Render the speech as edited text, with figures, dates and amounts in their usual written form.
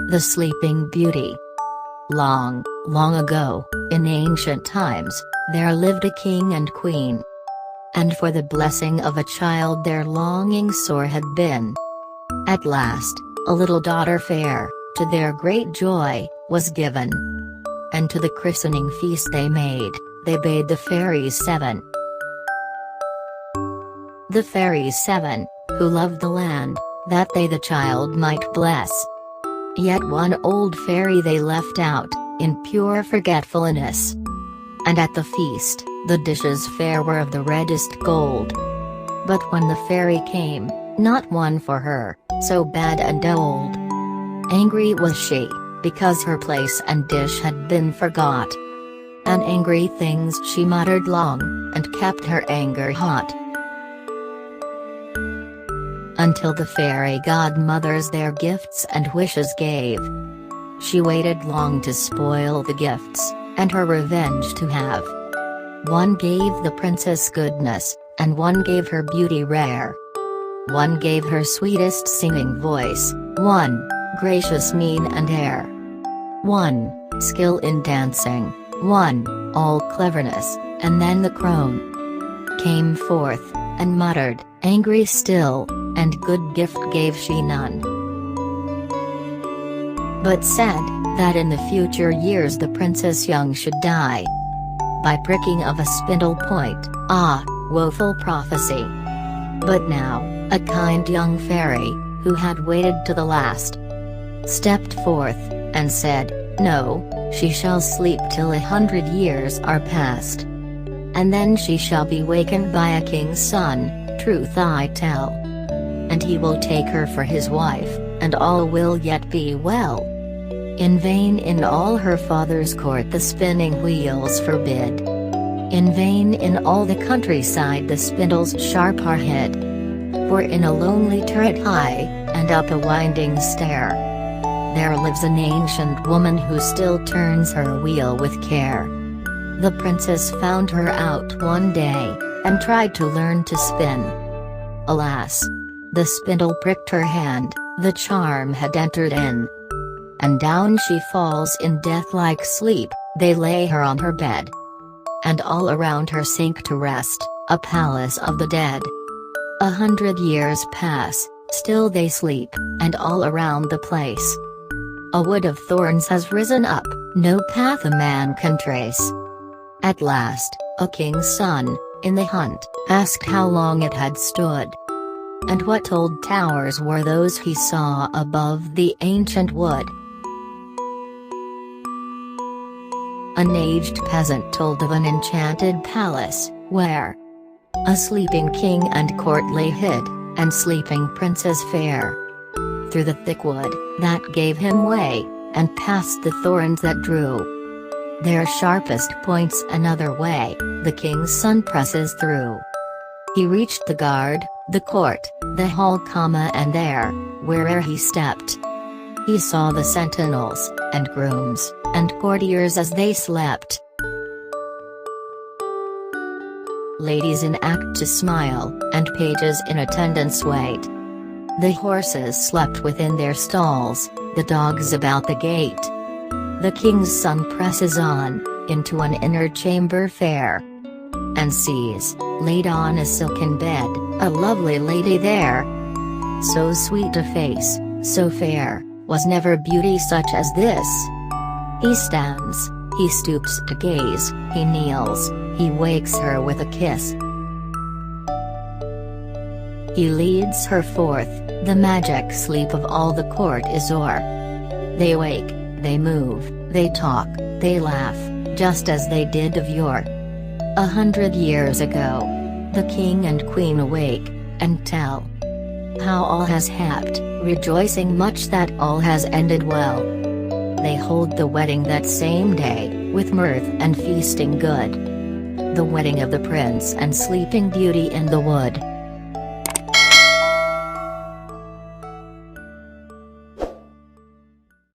The Sleeping Beauty. Long, long ago, in ancient times, there lived a king and queen. And for the blessing of a child their longing sore had been. At last, a little daughter fair, to their great joy, was given. And to the christening feast they made, they bade the fairies 7. The fairies 7, who loved the land, that they the child might bless. Yet one old fairy they left out, in pure forgetfulness. And at the feast, the dishes fair were of the reddest gold. But when the fairy came, not one for her, so bad and old. Angry was she, because her place and dish had been forgot. And angry things she muttered long, and kept her anger hot. Until the fairy godmothers their gifts and wishes gave. She waited long to spoil the gifts, and her revenge to have. One gave the princess goodness, and one gave her beauty rare. One gave her sweetest singing voice, one, gracious mien and air. One, skill in dancing, one, all cleverness, and then the crone came forth, and muttered, angry still, and good gift gave she none. But said, that in the future years the princess young should die. By pricking of a spindle point, ah, woeful prophecy. But now, a kind young fairy, who had waited to the last, stepped forth, and said, no, she shall sleep till 100 years are past. And then she shall be wakened by a king's son, truth I tell. And he will take her for his wife, and all will yet be well. In vain in all her father's court the spinning wheels forbid. In vain in all the countryside the spindles sharp are hid. For in a lonely turret high, and up a winding stair, there lives an ancient woman who still turns her wheel with care. The princess found her out one day, and tried to learn to spin. Alas! The spindle pricked her hand, the charm had entered in. And down she falls in death-like sleep, they lay her on her bed. And all around her sink to rest, a palace of the dead. 100 years pass, still they sleep, and all around the place a wood of thorns has risen up, no path a man can trace. At last, a king's son, in the hunt, asked how long it had stood. And what old towers were those he saw above the ancient wood. An aged peasant told of an enchanted palace, where a sleeping king and court lay hid, and sleeping princess fair. Through the thick wood, that gave him way, and past the thorns that drew their sharpest points another way, the king's son presses through. He reached the guard, the court, the hall, and there, where'er he stepped, he saw the sentinels, and grooms, and courtiers as they slept. Ladies in act to smile, and pages in attendance wait. The horses slept within their stalls, the dogs about the gate. The king's son presses on, into an inner chamber fair, and sees, laid on a silken bed, a lovely lady there. So sweet a face, so fair, was never beauty such as this. He stands, he stoops to gaze, he kneels, he wakes her with a kiss. He leads her forth, the magic sleep of all the court is o'er. They wake, they move, they talk, they laugh, just as they did of yore. 100 years ago, the king and queen awake, and tell how all has happed, rejoicing much that all has ended well. They hold the wedding that same day, with mirth and feasting good. The wedding of the prince and sleeping beauty in the wood.